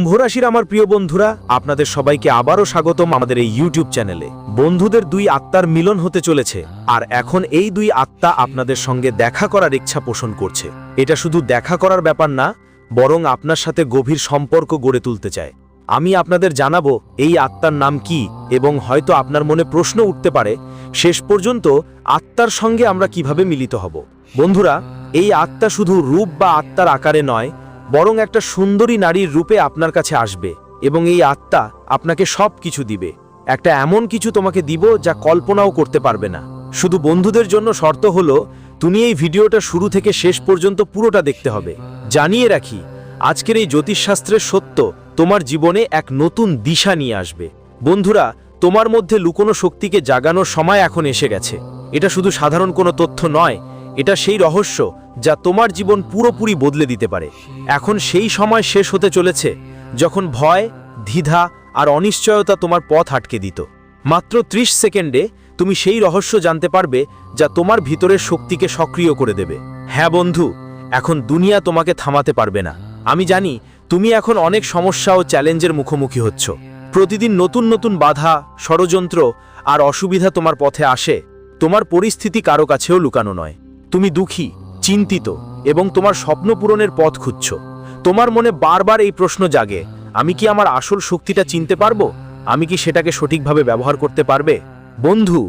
কুম্ভ রাশির আমার প্রিয় বন্ধুরা, আপনাদের সবাইকে আবারও স্বাগতম আমাদের এই ইউটিউব চ্যানেলে। বন্ধুদের দুই আত্মার মিলন হতে চলেছে, আর এখন এই দুই আত্মা আপনাদের সঙ্গে দেখা করার ইচ্ছা পোষণ করছে। এটা শুধু দেখা করার ব্যাপার না, বরং আপনার সাথে গভীর সম্পর্ক গড়ে তুলতে চায়। আমি আপনাদের জানাবো এই আত্মার নাম কি, এবং হয়তো আপনার মনে প্রশ্ন উঠতে পারে শেষ পর্যন্ত আত্মার সঙ্গে আমরা কিভাবে মিলিত হব। বন্ধুরা, এই আত্মা শুধু রূপ বা আত্মার আকারে নয়, বরং একটা সুন্দরী নারীর রূপে আপনার কাছে আসবে, এবং এই আত্মা আপনাকে সব কিছু দিবে। একটা এমন কিছু তোমাকে দিব যা কল্পনাও করতে পারবে না। শুধু বন্ধুদের জন্য শর্ত হলো, তুমি এই ভিডিওটা শুরু থেকে শেষ পর্যন্ত পুরোটা দেখতে হবে। জানিয়ে রাখি, আজকের এই জ্যোতিষশাস্ত্রের সত্য তোমার জীবনে এক নতুন দিশা নিয়ে আসবে। বন্ধুরা, তোমার মধ্যে লুকোনো শক্তিকে জাগানোর সময় এখন এসে গেছে। এটা শুধু সাধারণ কোনো তথ্য নয়, এটা সেই রহস্য যা তোমার জীবন পুরোপুরি বদলে দিতে পারে। এখন সেই সময় শেষ হতে চলেছে যখন ভয়, দ্বিধা আর অনিশ্চয়তা তোমার পথ আটকে দিত। মাত্র 30 সেকেন্ডে তুমি সেই রহস্য জানতে পারবে যা তোমার ভিতরের শক্তিকে সক্রিয় করে দেবে। হ্যাঁ বন্ধু, এখন দুনিয়া তোমাকে থামাতে পারবে না। আমি জানি তুমি এখন অনেক সমস্যা ও চ্যালেঞ্জের মুখোমুখি হচ্ছ। প্রতিদিন নতুন নতুন বাধা, ষড়যন্ত্র আর অসুবিধা তোমার পথে আসে। তোমার পরিস্থিতি কারো কাছেও লুকানো নয়। তুমি দুঃখী, চিন্তিত এবং তোমার স্বপ্ন পূরণের পথ খুঁজছ। তোমার মনে বারবার এই প্রশ্ন জাগে, আমি কি আমার আসল শক্তিটা চিনতে পারবো? আমি কি সেটাকে সঠিকভাবে ব্যবহার করতে পারবে? বন্ধু,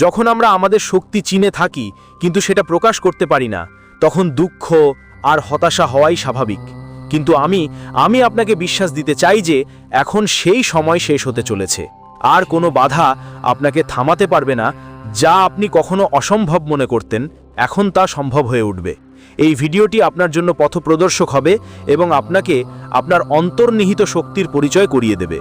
যখন আমরা আমাদের শক্তি চিনে থাকি কিন্তু সেটা প্রকাশ করতে পারি না, তখন দুঃখ আর হতাশা হওয়াই স্বাভাবিক। কিন্তু আমি আপনাকে বিশ্বাস দিতে চাই যে এখন সেই সময় শেষ হতে চলেছে। আর কোনো বাধা আপনাকে থামাতে পারবে না। যা আপনি কখনো অসম্ভব মনে করতেন, এখন তা সম্ভব হয়ে উঠবে। এই ভিডিওটি আপনার জন্য পথপ্রদর্শক হবে এবং আপনাকে আপনার অন্তর্নিহিত শক্তির পরিচয় করিয়ে দেবে।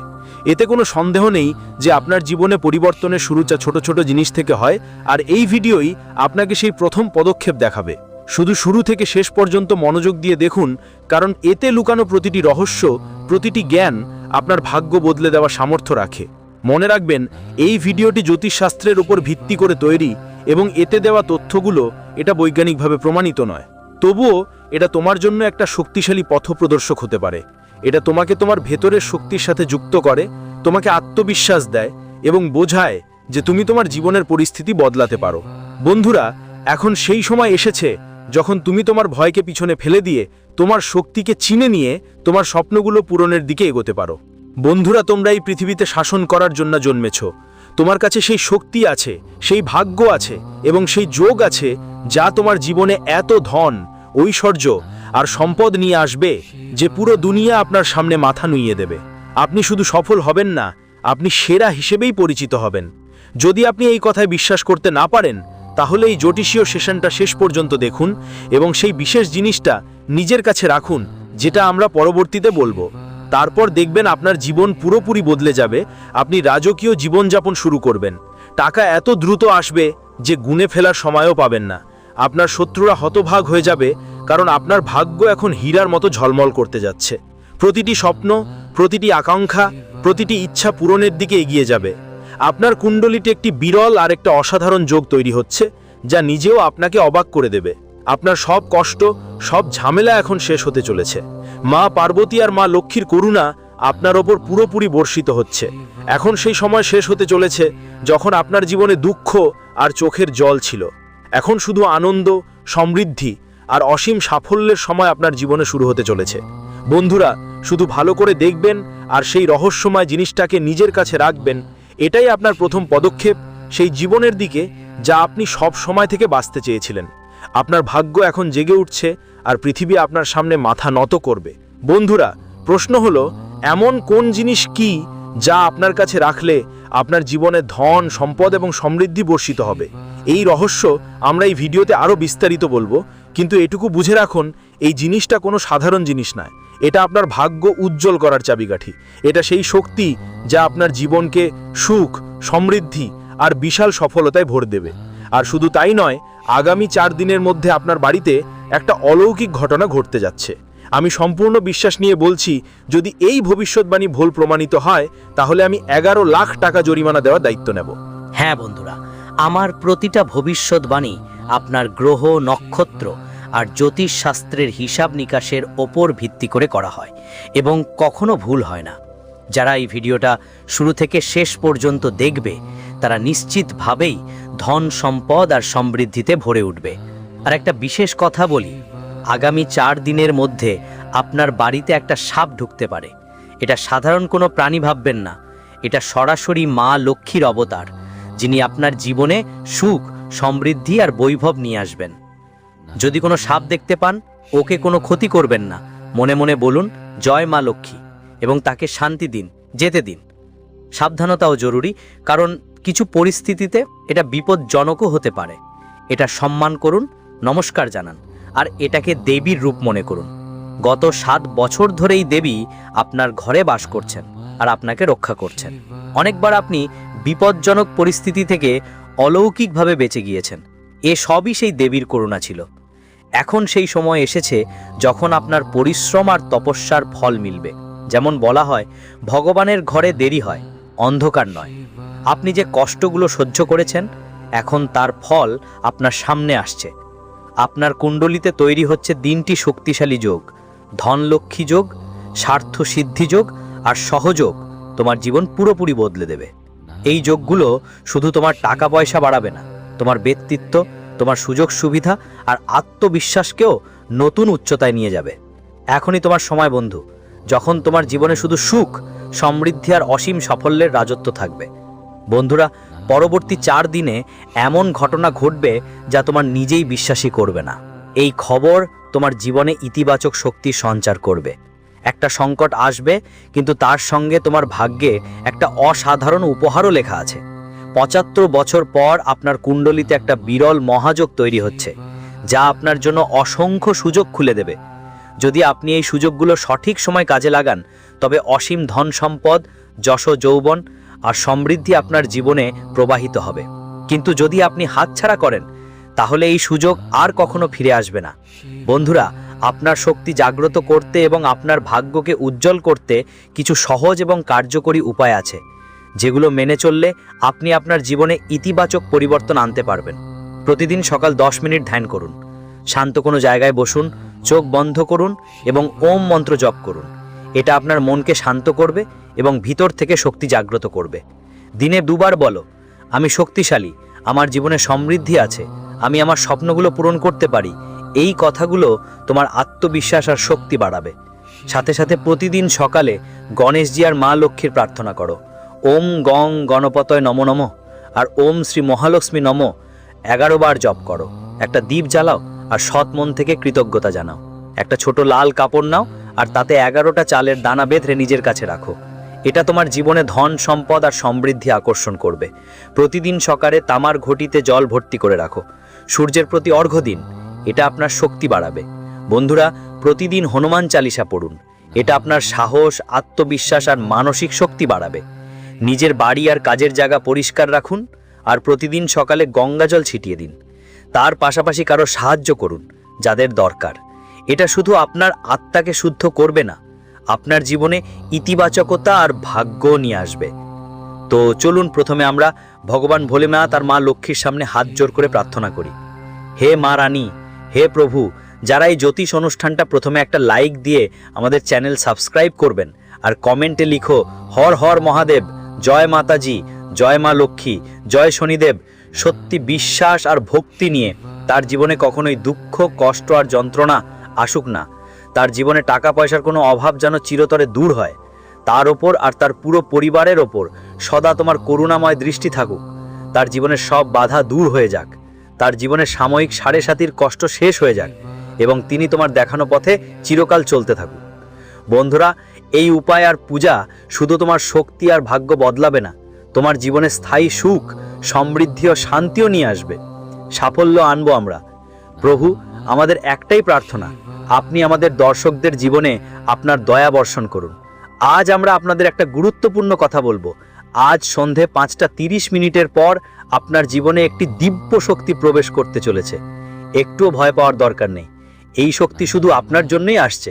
এতে কোনো সন্দেহ নেই যে আপনার জীবনে পরিবর্তনের শুরুটা ছোট ছোট জিনিস থেকে হয়, আর এই ভিডিওই আপনাকে সেই প্রথম পদক্ষেপ দেখাবে। শুধু শুরু থেকে শেষ পর্যন্ত মনোযোগ দিয়ে দেখুন, কারণ এতে লুকানো প্রতিটি রহস্য, প্রতিটি জ্ঞান আপনার ভাগ্য বদলে দেওয়ার সামর্থ্য রাখে। মনে রাখবেন, এই ভিডিওটি জ্যোতিষশাস্ত্রের উপর ভিত্তি করে তৈরি এবং এতে দেওয়া তথ্যগুলো এটা বৈজ্ঞানিকভাবে প্রমাণিত নয়। তবুও এটা তোমার জন্য একটা শক্তিশালী পথপ্রদর্শক হতে পারে। এটা তোমাকে তোমার ভেতরের শক্তির সাথে যুক্ত করে, তোমাকে আত্মবিশ্বাস দেয় এবং বোঝায় যে তুমি তোমার জীবনের পরিস্থিতি বদলাতে পারো। বন্ধুরা, এখন সেই সময় এসেছে যখন তুমি তোমার ভয়কে পিছনে ফেলে দিয়ে তোমার শক্তিকে চিনে নিয়ে তোমার স্বপ্নগুলো পূরণের দিকে এগোতে পারো। বন্ধুরা, তোমরা এই পৃথিবীতে শাসন করার জন্য জন্মেছ। তোমার কাছে সেই শক্তি আছে, সেই ভাগ্য আছে এবং সেই যোগ আছে যা তোমার জীবনে এত ধন, ঐশ্বর্য আর সম্পদ নিয়ে আসবে যে পুরো দুনিয়া আপনার সামনে মাথা নুইয়ে দেবে। আপনি শুধু সফল হবেন না, আপনি সেরা হিসেবেই পরিচিত হবেন। যদি আপনি এই কথায় বিশ্বাস করতে না পারেন, তাহলে এই জ্যোতিষীয় সেশনটা শেষ পর্যন্ত দেখুন এবং সেই বিশেষ জিনিসটা নিজের কাছে রাখুন যেটা আমরা পরবর্তীতে বলবো। তারপর দেখবেন আপনার জীবন পুরোপুরি বদলে যাবে। আপনি রাজকীয় জীবনযাপন শুরু করবেন। টাকা এত দ্রুত আসবে যে গুনে ফেলার সময়ও পাবেন না। আপনার শত্রুরা হতভাগ হয়ে যাবে, কারণ আপনার ভাগ্য এখন হীরার মতো ঝলমল করতে যাচ্ছে। প্রতিটি স্বপ্ন, প্রতিটি আকাঙ্ক্ষা, প্রতিটি ইচ্ছা পূরণের দিকে এগিয়ে যাবে। আপনার কুণ্ডলিতে একটি বিরল আর একটা অসাধারণ যোগ তৈরি হচ্ছে, যা নিজেও আপনাকে অবাক করে দেবে। আপনার সব কষ্ট, সব ঝামেলা এখন শেষ হতে চলেছে। মা পার্বতী আর মা লক্ষ্মীর করুণা আপনার ওপর পুরোপুরি বর্ষিত হচ্ছে। এখন সেই সময় শেষ হতে চলেছে যখন আপনার জীবনে দুঃখ আর চোখের জল ছিল। এখন শুধু আনন্দ, সমৃদ্ধি আর অসীম সাফল্যের সময় আপনার জীবনে শুরু হতে চলেছে। বন্ধুরা, শুধু ভালো করে দেখবেন আর সেই রহস্যময় জিনিসটাকে নিজের কাছে রাখবেন। এটাই আপনার প্রথম পদক্ষেপ সেই জীবনের দিকে যা আপনি সব সময় থেকে বাঁচতে চেয়েছিলেন। আপনার ভাগ্য এখন জেগে উঠছে আর পৃথিবী আপনার সামনে মাথা নত করবে। বন্ধুরা, প্রশ্ন হলো, এমন কোন জিনিস কি যা আপনার কাছে রাখলে আপনার জীবনে ধন, সম্পদ এবং সমৃদ্ধি বর্ষিত হবে? এই রহস্য আমরা এই ভিডিওতে আরও বিস্তারিত বলবো, কিন্তু এটুকু বুঝে রাখুন, এই জিনিসটা কোনো সাধারণ জিনিস নয়। এটা আপনার ভাগ্য উজ্জ্বল করার চাবিকাঠি। এটা সেই শক্তি যা আপনার জীবনকে সুখ, সমৃদ্ধি আর বিশাল সফলতায় ভরে দেবে। আর শুধু তাই নয়, আগামী 4 দিনের মধ্যে আপনার বাড়িতে একটা অলৌকিক ঘটনা ঘটতে যাচ্ছে। আমি সম্পূর্ণ বিশ্বাস নিয়ে বলছি, যদি এই ভবিষ্যৎবাণী ভুল প্রমাণিত হয়, তাহলে আমি 11 লাখ টাকা জরিমানা দেওয়ার দায়িত্ব নেব। হ্যাঁ বন্ধুরা, আমার প্রতিটা ভবিষ্যৎবাণী আপনার গ্রহ, নক্ষত্র আর জ্যোতিষ শাস্ত্রের হিসাব নিকাশের ওপর ভিত্তি করে করা হয় এবং কখনো ভুল হয় না। যারা এই ভিডিওটা শুরু থেকে শেষ পর্যন্ত দেখবে তারা নিশ্চিতভাবেই ধন সম্পদ আর সমৃদ্ধিতে ভরে উঠবে। আর একটা বিশেষ কথা বলি, আগামী 4 দিনের মধ্যে আপনার বাড়িতে একটা সাপ ঢুকতে পারে। এটা সাধারণ কোনো প্রাণী ভাববেন না, এটা সরাসরি মা লক্ষ্মীর অবতার, যিনি আপনার জীবনে সুখ, সমৃদ্ধি আর বৈভব নিয়ে আসবেন। যদি কোনো সাপ দেখতে পান, ওকে কোনো ক্ষতি করবেন না, মনে মনে বলুন জয় মা লক্ষ্মী এবং তাকে শান্তি দিন, যেতে দিন। সাবধানতাও জরুরি, কারণ কিছু পরিস্থিতিতে এটা বিপজ্জনকও হতে পারে। এটা সম্মান করুন, নমস্কার জানান আর এটাকে দেবীর রূপ মনে করুন। গত 7 বছর ধরেই দেবী আপনার ঘরে বাস করছেন আর আপনাকে রক্ষা করছেন। অনেকবার আপনি বিপজ্জনক পরিস্থিতি থেকে অলৌকিকভাবে বেঁচে গিয়েছেন। এ সবই সেই দেবীর করুণা ছিল। এখন সেই সময় এসেছে যখন আপনার পরিশ্রম আর তপস্যার ফল মিলবে। যেমন বলা হয়, ভগবানের ঘরে দেরি হয়, অন্ধকার নয়। আপনি যে কষ্টগুলো সহ্য করেছেন, এখন তার ফল আপনার সামনে আসছে। আপনার কুণ্ডলিতে তৈরি হচ্ছে 3টি শক্তিশালী যোগ: ধনলক্ষ্মী যোগ, স্বার্থ সিদ্ধি যোগ আর সহযোগ। তোমার জীবন পুরোপুরি বদলে দেবে। এই যোগগুলো শুধু তোমার টাকা পয়সা বাড়াবে না, তোমার ব্যক্তিত্ব, তোমার সুযোগ সুবিধা আর আত্মবিশ্বাসকেও নতুন উচ্চতায় নিয়ে যাবে। এখনই তোমার সময় বন্ধু, যখন তোমার জীবনে শুধু সুখ, সমৃদ্ধি আর অসীম সাফল্যের রাজত্ব থাকবে। বন্ধুরা, পরবর্তী 4 দিনে এমন ঘটনা ঘটবে যা তোমার নিজেই বিশ্বাসই করবে না। এই খবর তোমার জীবনে ইতিবাচক শক্তি সঞ্চার করবে। একটা সংকট আসবে, কিন্তু তার সঙ্গে তোমার ভাগ্যে একটা অসাধারণ উপহারও লেখা আছে। 75 বছর পর আপনার কুণ্ডলিতে একটা বিরল মহাযোগ তৈরি হচ্ছে, যা আপনার জন্য অসংখ্য সুযোগ খুলে দেবে। যদি আপনি এই সুযোগগুলো সঠিক সময় কাজে লাগান, তবে অসীম ধন সম্পদ, যশ যৌবন আর সমৃদ্ধি আপনার জীবনে প্রবাহিত হবে। কিন্তু যদি আপনি হাতছাড়া করেন, তাহলে এই সুযোগ আর কখনো ফিরে আসবে না। বন্ধুরা, আপনার শক্তি জাগ্রত করতে এবং আপনার ভাগ্যকে উজ্জ্বল করতে কিছু সহজ এবং কার্যকরী উপায় আছে, যেগুলো মেনে চললে আপনি আপনার জীবনে ইতিবাচক পরিবর্তন আনতে পারবেন। প্রতিদিন সকাল 10 মিনিট ধ্যান করুন, শান্ত কোনো জায়গায় বসুন, চোখ বন্ধ করুন এবং ওম মন্ত্র জপ করুন। এটা আপনার মনকে শান্ত করবে এবং ভিতর থেকে শক্তি জাগ্রত করবে। দিনে 2 বার বলো, আমি শক্তিশালী, আমার জীবনে সমৃদ্ধি আছে, আমি আমার স্বপ্নগুলো পূরণ করতে পারি। এই কথাগুলো তোমার আত্মবিশ্বাস আর শক্তি বাড়াবে। সাথে সাথে প্রতিদিন সকালে গণেশজি আর মা লক্ষ্মীর প্রার্থনা করো। ওম গং গণপতয় নমো নমঃ আর ওম শ্রী মহালক্ষ্মী নমঃ 11 বার জপ করো। একটা দীপ জ্বালাও আর সৎ মন থেকে কৃতজ্ঞতা জানাও। একটা ছোট লাল কাপড় নাও আর তাতে 11টা চালের দানা বেঁধে নিজের কাছে রাখো। এটা তোমার জীবনে ধন সম্পদ আর সমৃদ্ধি আকর্ষণ করবে। প্রতিদিন সকালে তামার ঘটিতে জল ভর্তি করে রাখো। সূর্যের প্রতি অর্ঘ্য দিন, এটা আপনার শক্তি বাড়াবে। বন্ধুরা, প্রতিদিন হনুমান চালিসা পড়ুন, এটা আপনার সাহস, আত্মবিশ্বাস আর মানসিক শক্তি বাড়াবে। নিজের বাড়ি আর কাজের জায়গা পরিষ্কার রাখুন আর প্রতিদিন সকালে গঙ্গাজল ছিটিয়ে দিন। তার পাশাপাশি কারো সাহায্য করুন যাদের দরকার। এটা শুধু আপনার আত্মাকে শুদ্ধ করবে না, আপনার জীবনে ইতিবাচকতা আর ভাগ্য নিয়ে আসবে। তো চলুন প্রথমে আমরা ভগবান ভোলেনাথ আর মা লক্ষ্মীর সামনে হাত জোর করে প্রার্থনা করি। হে মা রানী, হে প্রভু, যারা এই জ্যোতিষ অনুষ্ঠানটা প্রথমে একটা লাইক দিয়ে আমাদের চ্যানেল সাবস্ক্রাইব করবেন আর কমেন্টে লিখো হর হর মহাদেব, জয় মাতাজি, জয় মা লক্ষ্মী, জয় শনিদেব। সত্যি বিশ্বাস আর ভক্তি নিয়ে তার জীবনে কখনোই দুঃখ, কষ্ট আর যন্ত্রণা আসুক না। তার জীবনে টাকা পয়সার কোনো অভাব যেন চিরতরে দূর হয়। তার ওপর আর তার পুরো পরিবারের ওপর সদা তোমার করুণাময় দৃষ্টি থাকুক। তার জীবনের সব বাধা দূর হয়ে যাক, তার জীবনের সাময়িক 7.5 কষ্ট শেষ হয়ে যাক এবং তিনি তোমার দেখানো পথে চিরকাল চলতে থাকুক। বন্ধুরা, এই উপায় আর পূজা শুধু তোমার শক্তি আর ভাগ্য বদলাবে না, তোমার জীবনে স্থায়ী সুখ, সমৃদ্ধি ও শান্তিও নিয়ে আসবে। সাফল্য আনবো আমরা। প্রভু, আমাদের একটাই প্রার্থনা, আপনি আমাদের দর্শকদের জীবনে আপনার দয়া বর্ষণ করুন। আজ আমরা আপনাদের একটা গুরুত্বপূর্ণ কথা বলবো। আজ সন্ধে 5:30 পর আপনার জীবনে একটি দিব্য শক্তি প্রবেশ করতে চলেছে। একটুও ভয় পাওয়ার দরকার নেই। এই শক্তি শুধু আপনার জন্যই আসছে।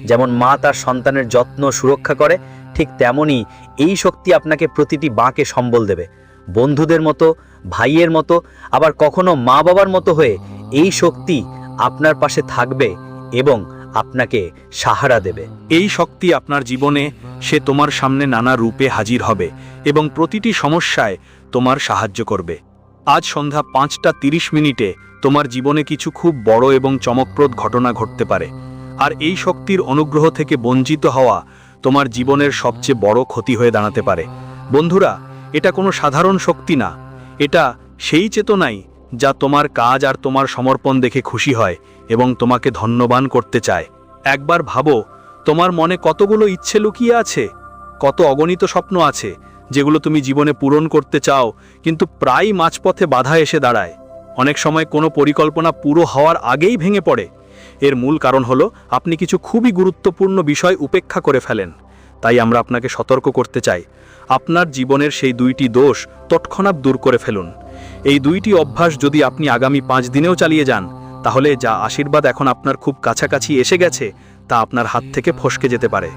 যেমন মা তার সন্তানের যত্ন সুরক্ষা করে, ঠিক তেমনই এই শক্তি আপনাকে প্রতিটি বাঁকে সম্বল দেবে। বন্ধুদের মতো, ভাইয়ের মতো, আবার কখনো মা বাবার মতো হয়ে এই শক্তি আপনার পাশে থাকবে এবং আপনাকে সাহারা দেবে। এই শক্তি আপনার জীবনে, সে তোমার সামনে নানা রূপে হাজির হবে এবং প্রতিটি সমস্যায় তোমার সাহায্য করবে। আজ সন্ধ্যা 5:30 তোমার জীবনে কিছু খুব বড় এবং চমকপ্রদ ঘটনা ঘটতে পারে, আর এই শক্তির অনুগ্রহ থেকে বঞ্চিত হওয়া তোমার জীবনের সবচেয়ে বড় ক্ষতি হয়ে দাঁড়াতে পারে। বন্ধুরা, এটা কোনো সাধারণ শক্তি না, এটা সেই চেতনাই যা তোমার কাজ আর তোমার সমর্পণ দেখে খুশি হয় এবং তোমাকে ধন্যবান করতে চায়। একবার ভাবো, তোমার মনে কতগুলো ইচ্ছে লুকিয়ে আছে, কত অগণিত স্বপ্ন আছে যেগুলো তুমি জীবনে পূরণ করতে চাও, কিন্তু প্রায় মাঝপথে বাধা এসে দাঁড়ায়। অনেক সময় কোনো পরিকল্পনা পুরো হওয়ার আগেই ভেঙে পড়ে। এর মূল কারণ হলো আপনি কিছু খুবই গুরুত্বপূর্ণ বিষয় উপেক্ষা করে ফেলেন। তাই আমরা আপনাকে সতর্ক করতে চাই, আপনার জীবনের সেই 2টি দোষ তৎক্ষণাৎ দূর করে ফেলুন। এই 2টি অভ্যাস যদি আপনি আগামী 5 দিনেও চালিয়ে যান, তাহলে যা আশীর্বাদ এখন আপনার খুব কাছাকাছি এসে গেছে তা আপনার হাত থেকে ফসকে যেতে পারে।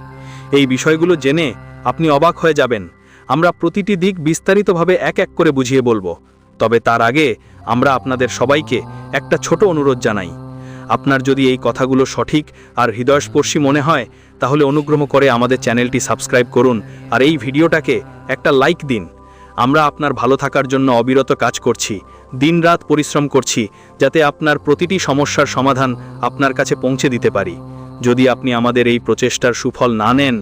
এই বিষয়গুলো জেনে আপনি অবাক হয়ে যাবেন। আমরা প্রতিটি দিক বিস্তারিতভাবে এক এক করে বুঝিয়ে বলবো, তবে তার আগে আমরা আপনাদের সবাইকে একটা ছোট অনুরোধ জানাই। আপনার যদি এই কথাগুলো সঠিক আর হৃদয়স্পর্শী মনে হয়, তাহলে অনুগ্রহ করে আমাদের চ্যানেলটি সাবস্ক্রাইব করুন আর এই ভিডিওটাকে একটা লাইক দিন। আমরা আপনার ভালো থাকার জন্য অবিরত কাজ করছি, দিনরাত পরিশ্রম করছি, যাতে আপনার প্রতিটি সমস্যার সমাধান আপনার কাছে পৌঁছে দিতে পারি। যদি আপনি আমাদের এই প্রচেষ্টার সুফল না নেন,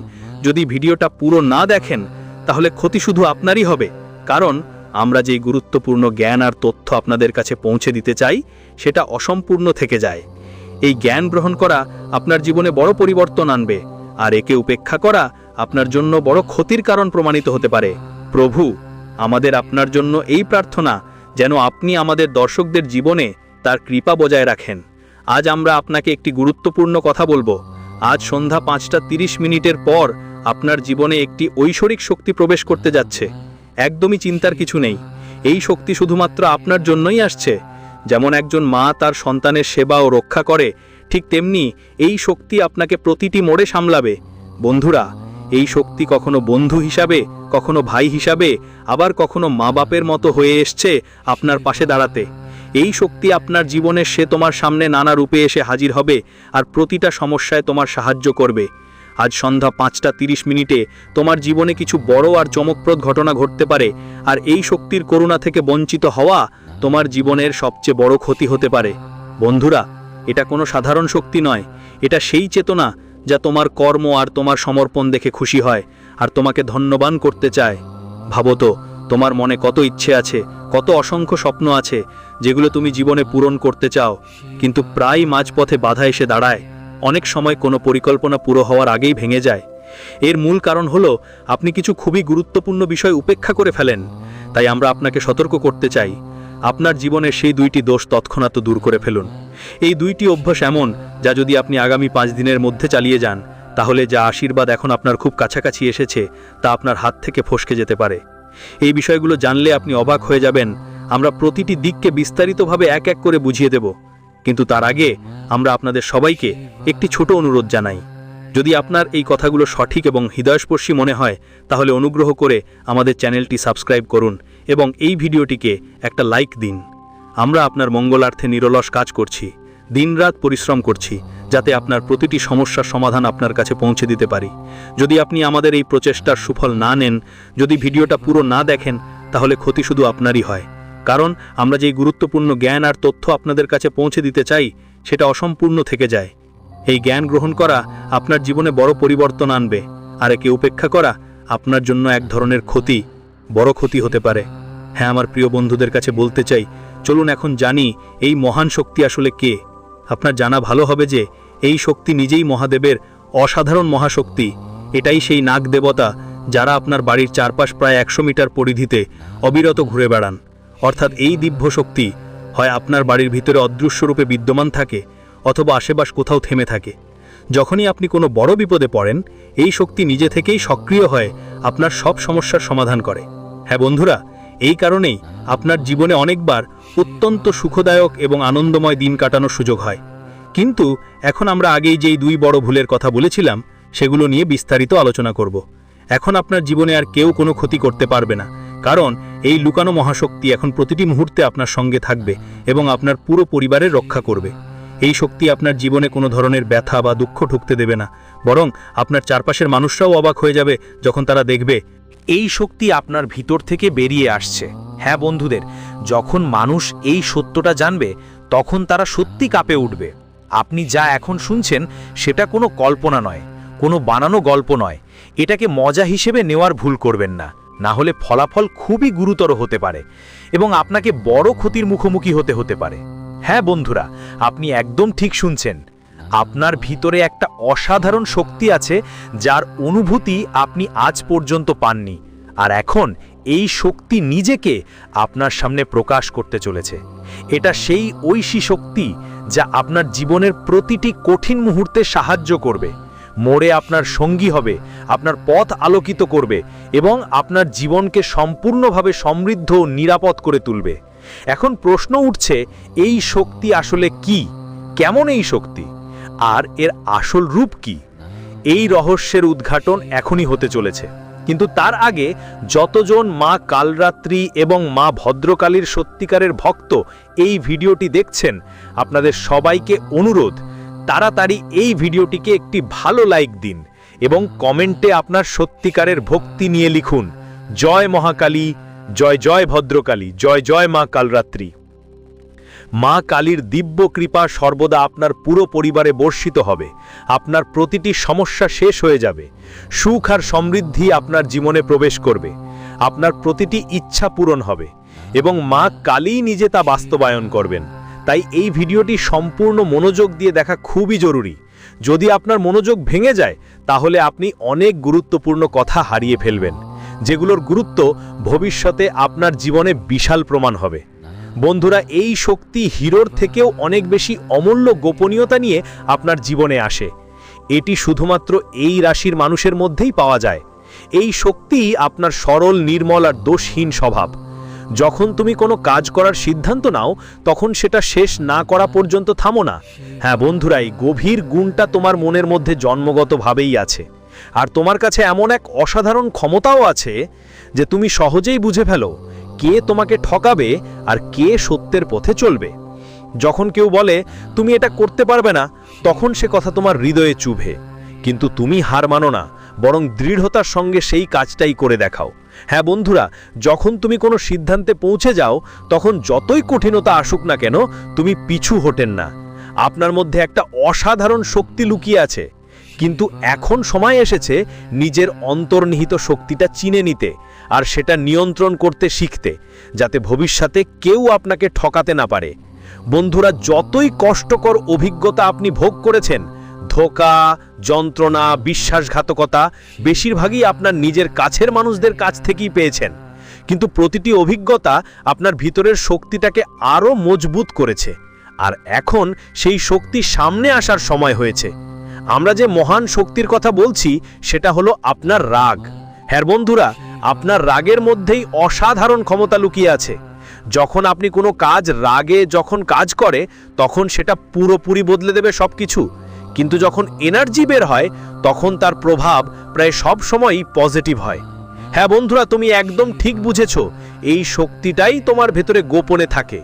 যদি ভিডিওটা পুরো না দেখেন, তাহলে ক্ষতি শুধু আপনারই হবে, কারণ আমরা যেই গুরুত্বপূর্ণ জ্ঞান আর তথ্য আপনাদের কাছে পৌঁছে দিতে চাই সেটা অসম্পূর্ণ থেকে যায়। এই জ্ঞান গ্রহণ করা আপনার জীবনে বড় পরিবর্তন আনবে, আর একে উপেক্ষা করা আপনার জন্য বড় ক্ষতির কারণ প্রমাণিত হতে পারে। প্রভু, আমাদের আপনার জন্য এই প্রার্থনা যেন আপনি আমাদের দর্শকদের জীবনে তার কৃপা বজায় রাখেন। আজ আমরা আপনাকে একটি গুরুত্বপূর্ণ কথা বলবো। আজ সন্ধ্যা 5:30 পর আপনার জীবনে একটি ঐশ্বরিক শক্তি প্রবেশ করতে যাচ্ছে। একদমই চিন্তার কিছু নেই, এই শক্তি শুধুমাত্র আপনার জন্যই আসছে। যেমন একজন মা তার সন্তানের সেবা ও রক্ষা করে, ঠিক তেমনি এই শক্তি আপনাকে প্রতিটি মোড়ে সামলাবে। বন্ধুরা, এই শক্তি কখনো বন্ধু হিসাবে, কখনো ভাই হিসাবে, আবার কখনো মা বাপের মতো হয়ে এসছে আপনার পাশে দাঁড়াতে। এই শক্তি আপনার জীবনে সে তোমার সামনে নানা রূপে এসে হাজির হবে আর প্রতিটা সমস্যায় তোমার সাহায্য করবে। আজ সন্ধ্যা 5:30 তোমার জীবনে কিছু বড় আর চমকপ্রদ ঘটনা ঘটতে পারে, আর এই শক্তির করুণা থেকে বঞ্চিত হওয়া তোমার জীবনের সবচেয়ে বড় ক্ষতি হতে পারে। বন্ধুরা, এটা কোনো সাধারণ শক্তি নয়, এটা সেই চেতনা যা তোমার কর্ম আর তোমার সমর্পণ দেখে খুশি হয় আর তোমাকে ধন্যবান করতে চায়। ভাবো তো, তোমার মনে কত ইচ্ছে আছে, কত অসংখ্য স্বপ্ন আছে যেগুলো তুমি জীবনে পূরণ করতে চাও, কিন্তু প্রায় মাঝপথে বাধা এসে দাঁড়ায়। অনেক সময় কোনো পরিকল্পনা পুরো হওয়ার আগেই ভেঙে যায়। এর মূল কারণ হলো আপনি কিছু খুবই গুরুত্বপূর্ণ বিষয় উপেক্ষা করে ফেলেন। তাই আমরা আপনাকে সতর্ক করতে চাই, আপনার জীবনের সেই 2টি দোষ তৎক্ষণাৎ দূর করে ফেলুন। এই 2টি অভ্যাস এমন যা যদি আপনি আগামী 5 দিনের মধ্যে চালিয়ে যান, তাহলে যা আশীর্বাদ এখন আপনার খুব কাছাকাছি এসেছে তা আপনার হাত থেকে ফসকে যেতে পারে। এই বিষয়গুলো জানলে আপনি অবাক হয়ে যাবেন। আমরা প্রতিটি দিককে বিস্তারিতভাবে এক এক করে বুঝিয়ে দেব, কিন্তু তার আগে আমরা আপনাদের সবাইকে একটি ছোট অনুরোধ জানাই। যদি আপনার এই কথাগুলো সঠিক এবং হৃদয়স্পর্শী মনে হয়, তাহলে অনুগ্রহ করে আমাদের চ্যানেলটি সাবস্ক্রাইব করুন এবং এই ভিডিওটিকে একটা লাইক দিন। আমরা আপনার মঙ্গলার্থে নিরলস কাজ করছি, দিনরাত পরিশ্রম করছি, যাতে আপনার প্রতিটি সমস্যার সমাধান আপনার কাছে পৌঁছে দিতে পারি। যদি আপনি আমাদের এই প্রচেষ্টার সুফল না নেন, যদি ভিডিওটা পুরো না দেখেন, তাহলে ক্ষতি শুধু আপনারই হয়, কারণ আমরা যেই গুরুত্বপূর্ণ জ্ঞান আর তথ্য আপনাদের কাছে পৌঁছে দিতে চাই সেটা অসম্পূর্ণ থেকে যায়। এই জ্ঞান গ্রহণ করা আপনার জীবনে বড় পরিবর্তন আনবে, আর একে উপেক্ষা করা আপনার জন্য এক ধরনের ক্ষতি, বড় ক্ষতি হতে পারে। হ্যাঁ, আমার প্রিয় বন্ধুদের কাছে বলতে চাই, চলুন এখন জানি এই মহান শক্তি আসলে কে। আপনার জানা ভালো হবে যে এই শক্তি নিজেই মহাদেবের অসাধারণ মহাশক্তি। এটাই সেই নাগ দেবতা যারা আপনার বাড়ির চারপাশ প্রায় 100 মিটার পরিধিতে অবিরত ঘুরে বেড়ান। অর্থাৎ এই দিব্য শক্তি হয় আপনার বাড়ির ভিতরে অদৃশ্য রূপে বিদ্যমান থাকে, অথবা আশেপাশ কোথাও থেমে থাকে। যখনই আপনি কোনো বড় বিপদে পড়েন, এই শক্তি নিজে থেকেই সক্রিয় হয়ে আপনার সব সমস্যার সমাধান করে। হ্যাঁ বন্ধুরা, এই কারণেই আপনার জীবনে অনেকবার অত্যন্ত সুখদায়ক এবং আনন্দময় দিন কাটানোর সুযোগ হয়। কিন্তু এখন আমরা আগেই যেই 2 বড় ভুলের কথা বলেছিলাম সেগুলো নিয়ে বিস্তারিত আলোচনা করব। এখন আপনার জীবনে আর কেউ কোনো ক্ষতি করতে পারবে না, কারণ এই লুকানো মহাশক্তি এখন প্রতিটি মুহূর্তে আপনার সঙ্গে থাকবে এবং আপনার পুরো পরিবারের রক্ষা করবে। এই শক্তি আপনার জীবনে কোনো ধরনের ব্যথা বা দুঃখ ঢুকতে দেবে না, বরং আপনার চারপাশের মানুষরাও অবাক হয়ে যাবে যখন তারা দেখবে এই শক্তি আপনার ভিতর থেকে বেরিয়ে আসছে। হ্যাঁ বন্ধুদের, যখন মানুষ এই সত্যটা জানবে তখন তারা সত্যি কাঁপে উঠবে। আপনি যা এখন শুনছেন সেটা কোনো কল্পনা নয়, কোনো বানানো গল্প নয়। এটাকে মজা হিসেবে নেওয়ার ভুল করবেন না, না হলে ফলাফল খুবই গুরুতর হতে পারে এবং আপনাকে বড় ক্ষতির মুখোমুখি হতে পারে। হ্যাঁ বন্ধুরা, আপনি একদম ঠিক শুনছেন। আপনার ভিতরে একটা অসাধারণ শক্তি আছে যার অনুভূতি আপনি আজ পর্যন্ত পাননি, আর এখন এই শক্তি নিজেকে আপনার সামনে প্রকাশ করতে চলেছে। এটা সেই ঐশী শক্তি যা আপনার জীবনের প্রতিটি কঠিন মুহূর্তে সাহায্য করবে, মোড়ে আপনার সঙ্গী হবে, আপনার পথ আলোকিত করবে এবং আপনার জীবনকে সম্পূর্ণভাবে সমৃদ্ধ ও নিরাপদ করে তুলবে। এখন প্রশ্ন উঠছে, এই শক্তি আসলে কি? কেমন এই শক্তি? আর এর আসল রূপ কি? এই রহস্যের উদ্ঘাটন এখনই হতে চলেছে। কিন্তু তার আগে যতজন মা কালরাত্রি এবং মা ভদ্রকালীর সত্যিকারের ভক্ত এই ভিডিওটি দেখছেন, আপনাদের সবাইকে অনুরোধ, তাড়াতাড়ি এই ভিডিওটিকে একটি ভালো লাইক দিন এবং কমেন্টে আপনার সত্যিকারের ভক্তি নিয়ে লিখুন, জয় মহাকালী, জয় জয় ভদ্রকালী, জয় জয় মা কালরাত্রি। মা কালীর দিব্য কৃপা সর্বদা আপনার পুরো পরিবারে বর্ষিত হবে। আপনার প্রতিটি সমস্যা শেষ হয়ে যাবে, সুখ আর সমৃদ্ধি আপনার জীবনে প্রবেশ করবে, আপনার প্রতিটি ইচ্ছা পূরণ হবে এবং মা কালী নিজে তা বাস্তবায়ন করবেন। তাই এই ভিডিওটি সম্পূর্ণ মনোযোগ দিয়ে দেখা খুবই জরুরি। যদি আপনার মনোযোগ ভেঙে যায় তাহলে আপনি অনেক গুরুত্বপূর্ণ কথা হারিয়ে ফেলবেন, যেগুলোর গুরুত্ব ভবিষ্যতে আপনার জীবনে বিশাল প্রমাণ হবে। বন্ধুরা, এই শক্তি হিরোর থেকেও অনেক বেশি অমূল্য গোপনীয়তা নিয়ে আপনার জীবনে আসে। এটি শুধুমাত্র এই রাশির মানুষের মধ্যেই পাওয়া যায়। এই শক্তি আপনার সরল, নির্মল আর দোষহীন স্বভাব। যখন তুমি কোনো কাজ করার সিদ্ধান্ত নাও তখন সেটা শেষ না করা পর্যন্ত থামো না। হ্যাঁ বন্ধুরা, এই গভীর গুণটা তোমার মনের মধ্যে জন্মগতভাবেই আছে। আর তোমার কাছে এমন এক অসাধারণ ক্ষমতাও আছে যে তুমি সহজেই বুঝে ফেলো কে তোমাকে ঠকাবে আর কে সত্যের পথে চলবে। যখন কেউ বলে তুমি এটা করতে পারবে না, তখন সে কথা তোমার হৃদয়ে চুভে, কিন্তু তুমি হার মানো না, বরং দৃঢ়তার সঙ্গে সেই কাজটাই করে দেখাও। হ্যাঁ বন্ধুরা, যখন তুমি কোনো সিদ্ধান্তে পৌঁছে যাও তখন যতই কঠিনতা আসুক না কেন তুমি পিছু হটেন না। আপনার মধ্যে একটা অসাধারণ শক্তি লুকিয়ে আছে, কিন্তু এখন সময় এসেছে নিজের অন্তর্নিহিত শক্তিটা চিনে নিতে আর সেটা নিয়ন্ত্রণ করতে শিখতে, যাতে ভবিষ্যতে কেউ আপনাকে ঠকাতে না পারে। বন্ধুরা, যতই কষ্টকর অভিজ্ঞতা আপনি ভোগ করেছেন, ধোঁকা, যন্ত্রণা, বিশ্বাসঘাতকতা, বেশিরভাগই আপনার নিজের কাছের মানুষদের কাছ থেকেই পেয়েছেন, কিন্তু প্রতিটি অভিজ্ঞতা আপনার ভিতরের শক্তিটাকে আরও মজবুত করেছে। আর এখন সেই শক্তি সামনে আসার সময় হয়েছে। আমরা যে মহান শক্তির কথা বলছি সেটা হলো আপনার রাগ। হ্যাঁ বন্ধুরা, আপনার রাগের মধ্যেই অসাধারণ ক্ষমতা লুকিয়ে আছে। যখন আপনি কোনো কাজ রাগে যখন কাজ করে তখন সেটা পুরোপুরি বদলে দেবে সবকিছু, কিন্তু যখন এনার্জি বের হয় তখন তার প্রভাব প্রায় সব সময়ই পজিটিভ হয়। হ্যাঁ বন্ধুরা, তুমি একদম ঠিক বুঝেছো। এই শক্তিটাই তোমার ভেতরে গোপনে থাকে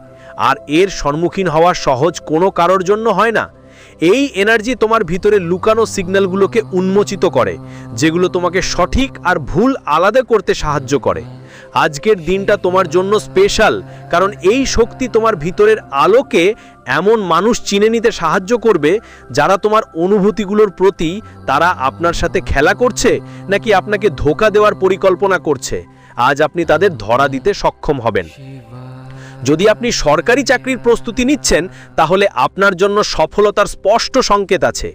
আর এর সম্মুখীন হওয়া সহজ কোনো কারোর জন্য হয় না। এই এনার্জি তোমার ভিতরে লুকানো সিগন্যালগুলোকে উন্মোচিত করে, যেগুলো তোমাকে সঠিক আর ভুল আলাদা করতে সাহায্য করে। আজকের দিনটা তোমার জন্য স্পেশাল, কারণ এই শক্তি তোমার ভিতরের আলোকে এমন মানুষ চিনে নিতে সাহায্য করবে যারা তোমার অনুভূতিগুলোর প্রতি তারা আপনার সাথে খেলা করছে নাকি আপনাকে ধোঁকা দেওয়ার পরিকল্পনা করছে। আজ আপনি তাদের ধরা দিতে সক্ষম হবেন। যদি আপনি সরকারি চাকরির প্রস্তুতি নিচ্ছেন তাহলে আপনার জন্য সফলতার স্পষ্ট সংকেত আছে।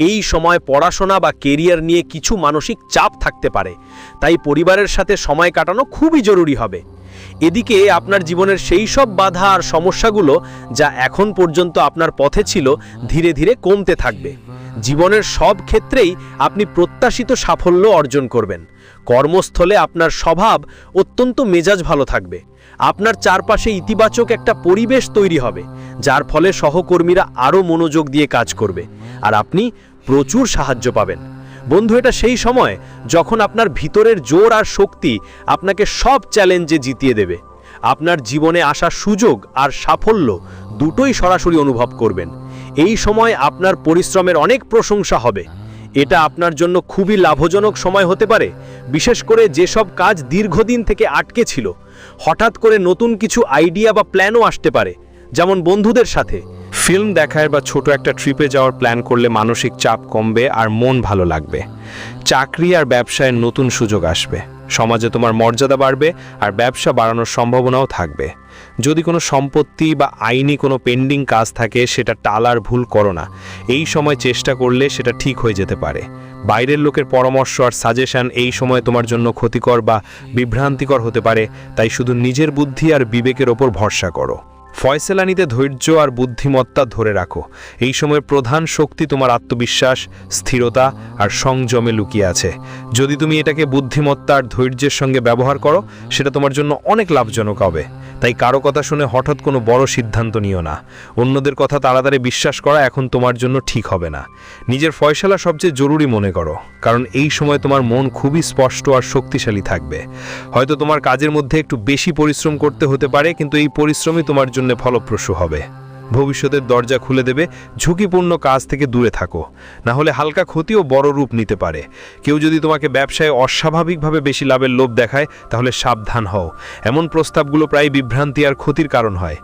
এই সময় পড়াশোনা বা কেরিয়ার নিয়ে কিছু মানসিক চাপ থাকতে পারে, তাই পরিবারের সাথে সময় কাটানো খুবই জরুরি হবে। এদিকে আপনার জীবনের সেই সব বাধা আর সমস্যাগুলো যা এখন পর্যন্ত আপনার পথে ছিল ধীরে ধীরে কমতে থাকবে। জীবনের সব ক্ষেত্রেই আপনি প্রত্যাশিত সাফল্য অর্জন করবেন। কর্মস্থলে আপনার স্বভাব অত্যন্ত মেজাজ ভালো থাকবে। আপনার চারপাশে ইতিবাচক একটা পরিবেশ তৈরি হবে, যার ফলে সহকর্মীরা আরও মনোযোগ দিয়ে কাজ করবে আর আপনি প্রচুর সাহায্য পাবেন। বন্ধু, এটা সেই সময় যখন আপনার ভিতরের জোর আর শক্তি আপনাকে সব চ্যালেঞ্জে জিতিয়ে দেবে। আপনার জীবনে আসা সুযোগ আর সাফল্য দুটোই সরাসরি অনুভব করবেন। এই সময় আপনার পরিশ্রমের অনেক প্রশংসা হবে। এটা আপনার জন্য খুবই লাভজনক সময় হতে পারে, বিশেষ করে যেসব কাজ দীর্ঘদিন থেকে আটকে ছিল। হঠাৎ করে নতুন কিছু আইডিয়া বা প্ল্যানও আসতে পারে, যেমন বন্ধুদের সাথে ফিল্ম দেখার বা ছোট একটা ট্রিপে যাওয়ার প্ল্যান করলে মানসিক চাপ কমবে আর মন ভালো লাগবে। চাকরি আর ব্যবসায় নতুন সুযোগ আসবে, সমাজে তোমার মর্যাদা বাড়বে আর ব্যবসা বাড়ানোর সম্ভাবনাও থাকবে। যদি কোনো সম্পত্তি বা আইনি কোনো পেন্ডিং কাজ থাকে সেটা টালার ভুল করো না। এই সময় চেষ্টা করলে সেটা ঠিক হয়ে যেতে পারে। বাইরের লোকের পরামর্শ আর সাজেশন এই সময় তোমার জন্য ক্ষতিকর বা বিভ্রান্তিকর হতে পারে, তাই শুধু নিজের বুদ্ধি আর বিবেকের ওপর ভরসা করো। ফয়সালা নিতে ধৈর্য আর বুদ্ধিমত্তা ধরে রাখো। এই সময়ের প্রধান শক্তি তোমার আত্মবিশ্বাস, স্থিরতা আর সংযমে লুকিয়ে আছে। যদি তুমি এটাকে বুদ্ধিমত্তা আর ধৈর্যের সঙ্গে ব্যবহার করো, সেটা তোমার জন্য অনেক লাভজনক হবে। তাই কারো কথা শুনে হঠাৎ কোনো বড় সিদ্ধান্ত নিও না। অন্যদের কথা তাড়াতাড়ি বিশ্বাস করা এখন তোমার জন্য ঠিক হবে না। নিজের ফয়সালা সবচেয়ে জরুরি মনে করো, কারণ এই সময় তোমার মন খুবই স্পষ্ট আর শক্তিশালী থাকবে। হয়তো তোমার কাজের মধ্যে একটু বেশি পরিশ্রম করতে হতে পারে, কিন্তু এই পরিশ্রমই তোমার জন্য ফলপ্রসূ হবে। ভবিষ্যতের দরজা খুলে দেবে। ঝুঁকিপূর্ণ কাজ থেকে দূরে থাকো, না হলে হালকা ক্ষতিও বড় রূপ নিতে পারে। কেউ যদি তোমাকে ব্যবসায় অস্বাভাবিকভাবে বেশি লাভের লোভ দেখায়, তাহলে সাবধান হও। এমন প্রস্তাবগুলো প্রায় বিভ্রান্তি আর ক্ষতির কারণ হয়।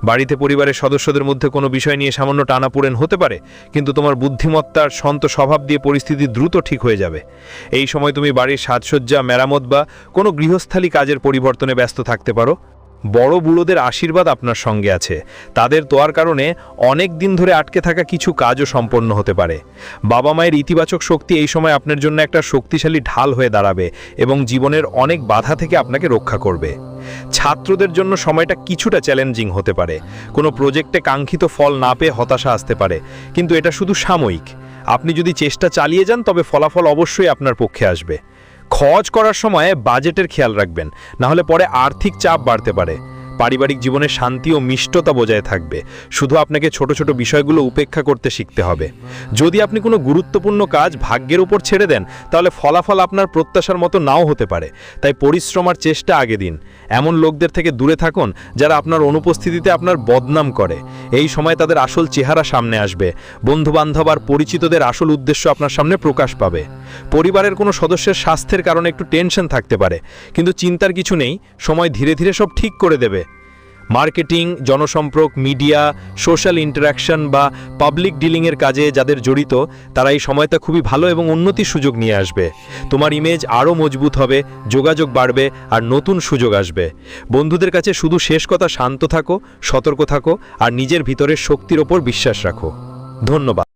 বাড়িতে পরিবারের সদস্যদের মধ্যে কোনো বিষয় নিয়ে সামান্য টানাপোড়েন হতে পারে, কিন্তু তোমার বুদ্ধিমত্তা আর শান্ত স্বভাব দিয়ে পরিস্থিতি দ্রুত ঠিক হয়ে যাবে। এই সময় তুমি বাড়ির সাজসজ্জা, মেরামত বা কোনো গৃহস্থালী কাজের পরিবর্তনে ব্যস্ত থাকতে পারো। বড় বুড়োদের আশীর্বাদ আপনার সঙ্গে আছে। তাদের দোয়ার কারণে অনেক দিন ধরে আটকে থাকা কিছু কাজও সম্পন্ন হতে পারে। বাবা মায়ের ইতিবাচক শক্তি এই সময় আপনার জন্য একটা শক্তিশালী ঢাল হয়ে দাঁড়াবে এবং জীবনের অনেক বাধা থেকে আপনাকে রক্ষা করবে। ছাত্রদের জন্য সময়টা কিছুটা চ্যালেঞ্জিং হতে পারে। কোনো প্রজেক্টে কাঙ্ক্ষিত ফল না পেয়ে হতাশা আসতে পারে, কিন্তু এটা শুধু সাময়িক। আপনি যদি চেষ্টা চালিয়ে যান, তবে ফলাফল অবশ্যই আপনার পক্ষে আসবে। খরচ করার সময় বাজেটের খেয়াল রাখবেন, না হলে পরে আর্থিক চাপ বাড়তে পারে। পারিবারিক জীবনে শান্তি ও মিষ্টতা বজায় থাকবে। শুধু আপনাকে ছোট ছোট বিষয়গুলো উপেক্ষা করতে শিখতে হবে। যদি আপনি কোনো গুরুত্বপূর্ণ কাজ ভাগ্যের উপর ছেড়ে দেন, তাহলে ফলাফল আপনার প্রত্যাশার মতো নাও হতে পারে। তাই পরিশ্রম আর চেষ্টা আগে দিন। এমন লোকদের থেকে দূরে থাকুন যারা আপনার অনুপস্থিতিতে আপনার বদনাম করে। এই সময় তাদের আসল চেহারা সামনে আসবে। বন্ধুবান্ধব আর পরিচিতদের আসল উদ্দেশ্য আপনার সামনে প্রকাশ পাবে। পরিবারের কোনো সদস্যের স্বাস্থ্যের কারণে একটু টেনশন থাকতে পারে, কিন্তু চিন্তার কিছু নেই, সময় ধীরে ধীরে সব ঠিক করে দেবে। মার্কেটিং, জনসম্পর্ক, মিডিয়া, সোশ্যাল ইন্টারাকশন বা পাবলিক ডিলিংয়ের কাজে যাদের জড়িত, তারা এই সময়টা খুবই ভালো এবং উন্নতির সুযোগ নিয়ে আসবে। তোমার ইমেজ আরও মজবুত হবে, যোগাযোগ বাড়বে আর নতুন সুযোগ আসবে। বন্ধুদের কাছে শুধু শেষ কথা, শান্ত থাকো, সতর্ক থাকো আর নিজের ভিতরের শক্তির ওপর বিশ্বাস রাখো। ধন্যবাদ।